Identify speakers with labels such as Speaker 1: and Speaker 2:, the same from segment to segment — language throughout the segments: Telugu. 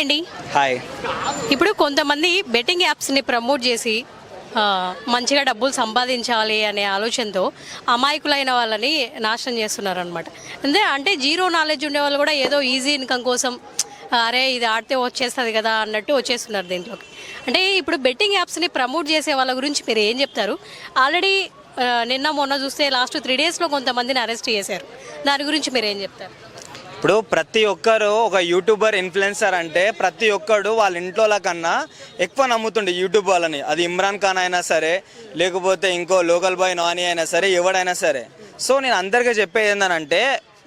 Speaker 1: హాయ్ అండి.
Speaker 2: హాయ్.
Speaker 1: ఇప్పుడు కొంతమంది బెట్టింగ్ యాప్స్ని ప్రమోట్ చేసి మంచిగా డబ్బులు సంపాదించాలి అనే ఆలోచనతో అమాయకులైన వాళ్ళని నాశనం చేస్తున్నారు అనమాట. అంటే జీరో నాలెడ్జ్ ఉండే వాళ్ళు కూడా ఏదో ఈజీ ఇన్కమ్ కోసం అరే ఇది ఆడితే వచ్చేస్తుంది కదా అన్నట్టు వచ్చేస్తున్నారు దీంట్లోకి. అంటే ఇప్పుడు బెట్టింగ్ యాప్స్ని ప్రమోట్ చేసే వాళ్ళ గురించి మీరు ఏం చెప్తారు? ఆల్రెడీ నిన్న మొన్న చూస్తే లాస్ట్ 3 డేస్లో కొంతమందిని అరెస్ట్ చేశారు. దాని గురించి మీరు ఏం చెప్తారు?
Speaker 2: ఇప్పుడు ప్రతి ఒక్కరు ఒక యూట్యూబర్ ఇన్ఫ్లుయెన్సర్ అంటే ప్రతి ఒక్కడు వాళ్ళ ఇంట్లో కన్నా ఎక్కువ నమ్ముతుండే యూట్యూబ్ వాళ్ళని. అది ఇమ్రాన్ ఖాన్ అయినా సరే, లేకపోతే ఇంకో లోకల్ బాయ్ నాని అయినా సరే, ఎవడైనా సరే. సో నేను అందరికీ చెప్పేది ఏంటంటే,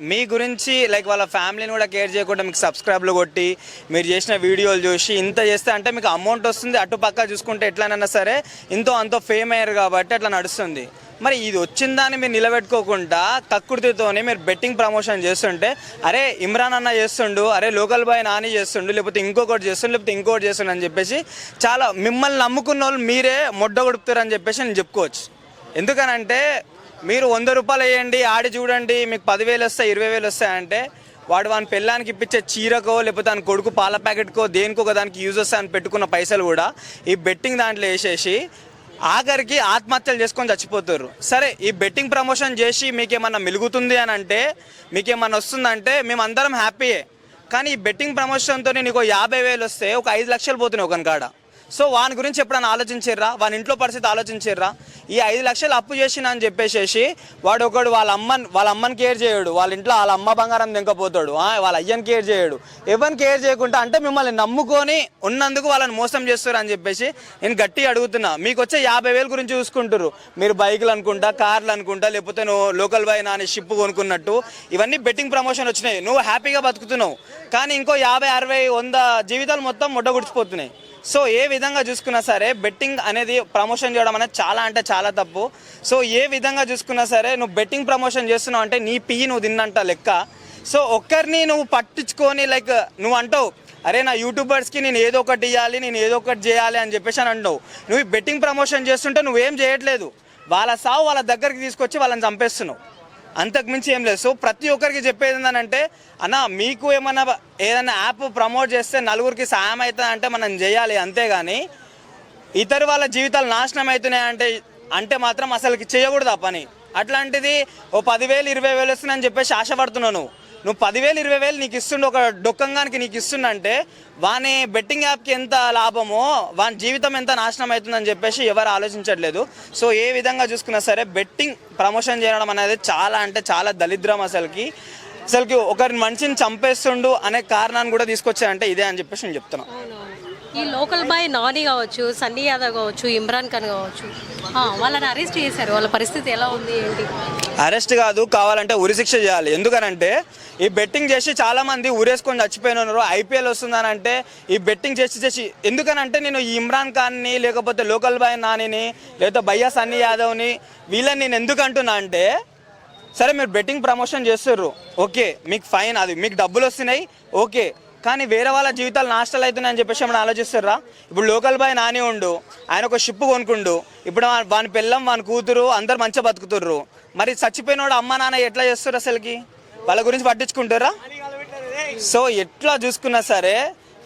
Speaker 2: మీ గురించి లైక్ వాళ్ళ ఫ్యామిలీని కూడా కేర్ చేయకుండా మీకు సబ్స్క్రైబ్లు కొట్టి మీరు చేసిన వీడియోలు చూసి ఇంత చేస్తే అంటే మీకు అమౌంట్ వస్తుంది. అటు పక్క చూసుకుంటే ఎట్లనైనా సరే అంతో ఫేమ్ అయ్యారు కాబట్టి అట్లా నడుస్తుంది. మరి ఇది వచ్చిందని మీరు నిలబెట్టుకోకుండా కక్కుర్తితోనే మీరు బెట్టింగ్ ప్రమోషన్ చేస్తుంటే, అరే ఇమ్రాన్ అన్న చేస్తుండు, అరే లోకల్ బాయ్ నాని చేస్తుండు, లేకపోతే ఇంకొకటి చేస్తుండు, లేకపోతే ఇంకోటి చేస్తుండు అని చెప్పేసి చాలా మిమ్మల్ని నమ్ముకున్న వాళ్ళు మీరే మొడ్డ కొడుపుతారని చెప్పేసి నేను చెప్పుకోవచ్చు. ఎందుకనంటే మీరు 100 రూపాయలు వేయండి, ఆడి చూడండి, మీకు 10,000 వస్తాయి, 20,000 వస్తాయంటే వాని పెళ్ళానికి ఇప్పించే చీరకో లేకపోతే దాని కొడుకు పాల ప్యాకెట్కో దేనికో దానికి యూజ్ వస్తాయని పెట్టుకున్న పైసలు కూడా ఈ బెట్టింగ్ దాంట్లో వేసేసి ఆఖరికి ఆత్మహత్యలు చేసుకొని చచ్చిపోతారు. సరే, ఈ బెట్టింగ్ ప్రమోషన్ చేసి మీకేమన్నా మిలుగుతుంది అని అంటే, మీకేమన్నా వస్తుందంటే మేము అందరం హ్యాపీయే. కానీ ఈ బెట్టింగ్ ప్రమోషన్తో నీకు 50,000 వస్తే ఒక 5 లక్షలు పోతున్నాయి ఒకని కాడ. సో వాని గురించి ఎప్పుడైనా ఆలోచించారా? వాని ఇంట్లో పరిస్థితి ఆలోచించారా? ఈ 5 లక్షలు అప్పు చేసిన అని చెప్పేసి వాడు ఒకడు వాళ్ళ అమ్మని కేర్ చేయడు, వాళ్ళ ఇంట్లో వాళ్ళ అమ్మ బంగారం దింకపోతాడు, వాళ్ళ అయ్యని కేర్ చేయడు, ఎవరిని కేర్ చేయకుండా అంటే మిమ్మల్ని నమ్ముకొని ఉన్నందుకు వాళ్ళని మోసం చేస్తారు అని చెప్పేసి నేను గట్టిగా అడుగుతున్నా. మీకు వచ్చే 50,000 గురించి చూసుకుంటారు మీరు, బైకులు అనుకుంటా, కార్లు అనుకుంటా, లేకపోతే నువ్వు లోకల్ బాయ్ నాని షిప్ కొనుక్కున్నట్టు ఇవన్నీ బెట్టింగ్ ప్రమోషన్ వచ్చినాయి. నువ్వు హ్యాపీగా బతుకుతున్నావు, కానీ ఇంకో 50, 60, 100 జీవితాలు మొత్తం ముడ్డగుడిచిపోతున్నాయి. సో ఏ విధంగా చూసుకున్నా సరే బెట్టింగ్ అనేది ప్రమోషన్ చేయడం అనేది చాలా అంటే చాలా తప్పు. సో ఏ విధంగా చూసుకున్నా సరే నువ్వు బెట్టింగ్ ప్రమోషన్ చేస్తున్నావు అంటే నీ పియ్యి నువ్వు తిన్నంట లెక్క. సో ఒక్కరిని నువ్వు పట్టించుకొని లైక్ నువ్వు అంటావు, అరే నా యూట్యూబర్స్కి నేను ఏదో ఒకటి ఇవ్వాలి, నేను ఏదో ఒకటి చేయాలి అని చెప్పేసి అని అంటావు. నువ్వు బెట్టింగ్ ప్రమోషన్ చేస్తుంటే నువ్వేం చేయట్లేదు, వాళ్ళ సావు వాళ్ళ దగ్గరికి తీసుకొచ్చి వాళ్ళని చంపేస్తున్నావు, అంతకుమించి ఏం లేదు. సో ప్రతి ఒక్కరికి చెప్పేది ఏంటంటే, అన్న మీకు ఏదైనా యాప్ ప్రమోట్ చేస్తే నలుగురికి సాయం అవుతుంది అంటే మనం చేయాలి, అంతేగాని ఇతరు వాళ్ళ జీవితాలు నాశనం అవుతున్నాయి అంటే మాత్రం అసలుకి చేయకూడదు ఆ పని. అట్లాంటిది ఓ 10,000, 20,000 వస్తుందని చెప్పేసి ఆశపడుతున్నావు. నువ్వు 10,000, 20,000 నీకు ఇస్తుండే ఒక డొక్కంగానికి నీకు ఇస్తుండంటే వాని బెట్టింగ్ యాప్కి ఎంత లాభమో వాని జీవితం ఎంత నాశనం అవుతుందని చెప్పేసి ఎవరు ఆలోచించట్లేదు. సో ఏ విధంగా చూసుకున్నా సరే బెట్టింగ్ ప్రమోషన్ చేయడం అనేది చాలా అంటే చాలా దరిద్రం. అసలుకి ఒకరి మనిషిని చంపేస్తుండు అనే కారణాన్ని కూడా తీసుకొచ్చారంటే ఇదే అని చెప్పేసి నేను చెప్తున్నాను.
Speaker 1: ఈ లోకల్ బాయ్ నాని కావచ్చు, సన్నీ యాదవ్ కావచ్చు, ఇమ్రాన్ ఖాన్ కావచ్చు, వాళ్ళని అరెస్ట్ చేశారు. వాళ్ళ పరిస్థితి ఎలా ఉంది ఏంటి?
Speaker 2: అరెస్ట్ కాదు, కావాలంటే ఉరిశిక్ష చేయాలి. ఎందుకనంటే ఈ బెట్టింగ్ చేసి చాలా మంది ఊరేసుకొని చచ్చిపోయినారు. IPL వస్తుందనంటే ఈ బెట్టింగ్ చేసి ఎందుకనంటే నేను ఈ ఇమ్రాన్ ఖాన్ని లేకపోతే లోకల్ బాయ్ నానిని లేకపోతే భయ్యా సన్నీ యాదవ్ని వీళ్ళని నేను ఎందుకు అంటున్నా అంటే, సరే మీరు బెట్టింగ్ ప్రమోషన్ చేస్తుర్రు, ఓకే, మీకు ఫైన్, అది మీకు డబ్బులు వస్తున్నాయి, ఓకే, కానీ వేరే వాళ్ళ జీవితాలు నాశనాలు అవుతున్నాయని చెప్పేసి ఏమైనా ఆలోచిస్తారా? ఇప్పుడు లోకల్ బాయ్ నాని ఉండు, ఆయన ఒక షిప్ కొనుక్కుండు, ఇప్పుడు వాని పిల్లం వాని కూతురు అందరు మంచిగా బతుకుతుర్రు. మరి చచ్చిపోయినోడు అమ్మ నాన్న ఎట్లా చేస్తారు? అసలుకి వాళ్ళ గురించి పట్టించుకుంటారా? సో ఎట్లా చూసుకున్నా సరే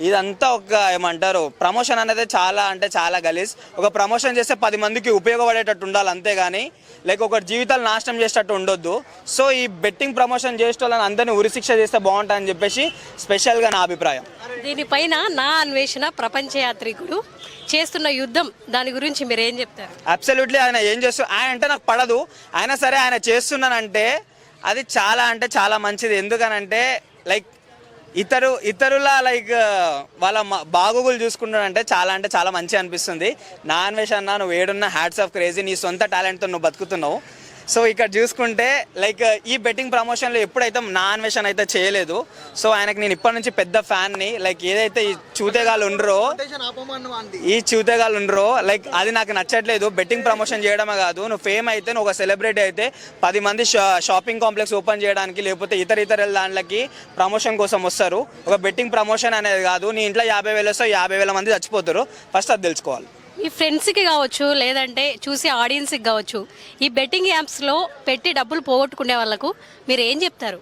Speaker 2: ఇదంతా ఏమంటారు ప్రమోషన్ అనేది చాలా అంటే చాలా గలీజ్. ఒక ప్రమోషన్ చేస్తే 10 మందికి ఉపయోగపడేటట్టు ఉండాలి, అంతేగాని లైక్ ఒక జీవితాలు నాశనం చేసేటట్టు ఉండొద్దు. సో ఈ బెట్టింగ్ ప్రమోషన్ చేసే వాళ్ళని అందరినీ ఉరిశిక్ష చేస్తే బాగుంటుందని చెప్పేసి స్పెషల్గా నా అభిప్రాయం.
Speaker 1: దీనిపైన నా అన్వేషణ ప్రపంచ యాత్రికుడు చేస్తున్న యుద్ధం, దాని గురించి మీరు ఏం చెప్తారు?
Speaker 2: అబ్సల్యూట్లీ ఆయన ఏం ఆయన అంటే నాకు పడదు, అయినా సరే ఆయన చేస్తున్నానంటే అది చాలా అంటే చాలా మంచిది. ఎందుకనంటే లైక్ ఇతరుల లైక్ వాళ్ళ బాగోగులు చూసుకుంటానంటే చాలా అంటే చాలా మంచి అనిపిస్తుంది. నా అన్వేషణ నువ్వు ఏడున్న హ్యాట్స్ ఆఫ్ క్రేజీ, నీ సొంత టాలెంట్తో నువ్వు బతుకుతున్నావు. సో ఇక్కడ చూసుకుంటే లైక్ ఈ బెట్టింగ్ ప్రమోషన్లో ఎప్పుడైతే నా అన్వేషణ అయితే చేయలేదు. సో ఆయనకి నేను ఇప్పటి నుంచి పెద్ద ఫ్యాన్ని. లైక్ ఏదైతే ఈ చూతేగాళ్ళు ఉండరో లైక్ అది నాకు నచ్చట్లేదు. బెట్టింగ్ ప్రమోషన్ చేయడమే కాదు, నువ్వు ఫేమ్ అయితే నువ్వు ఒక సెలబ్రిటీ అయితే 10 మంది షాపింగ్ కాంప్లెక్స్ ఓపెన్ చేయడానికి లేకపోతే ఇతర దాంట్లకి ప్రమోషన్ కోసం వస్తారు. ఒక బెట్టింగ్ ప్రమోషన్ అనేది కాదు, నీ ఇంట్లో 50,000 వస్తే 50,000 మంది చచ్చిపోతారు. ఫస్ట్ అది తెలుసుకోవాలి.
Speaker 1: ఈ ఫ్రెండ్స్కి కావచ్చు, లేదంటే చూసే ఆడియన్స్కి కావచ్చు, ఈ బెట్టింగ్ యాప్స్లో పెట్టి డబ్బులు పోగొట్టుకునే వాళ్ళకు మీరు ఏం చెప్తారు?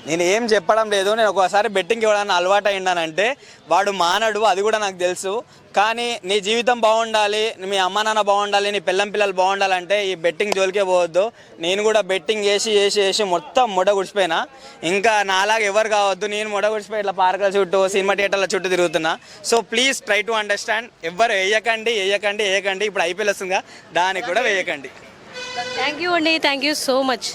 Speaker 2: నేను ఏం చెప్పడం లేదు. నేను ఒకసారి బెట్టింగ్ ఇవ్వడానికి అలవాటు అయిండానంటే వాడు మానడు, అది కూడా నాకు తెలుసు. కానీ నీ జీవితం బాగుండాలి, మీ అమ్మ నాన్న బాగుండాలి, నీ పిల్లలు బాగుండాలంటే ఈ బెట్టింగ్ జోలికే పోవద్దు. నేను కూడా బెట్టింగ్ చేసి మొత్తం మొడ గుడిచిపోయినా. ఇంకా నాలాగా ఎవరు కావద్దు. నేను మొడ గుడిచిపోయి ఇట్లా పార్కుల చుట్టూ, సినిమా థియేటర్ల చుట్టూ తిరుగుతున్నా. So please try to understand. ఎవరు వేయకండి. ఇప్పుడు ఐపీఎల్ వస్తుందిగా, దానికి కూడా వేయకండి.
Speaker 1: థ్యాంక్ యూ అండి, థ్యాంక్ యూ సో మచ్.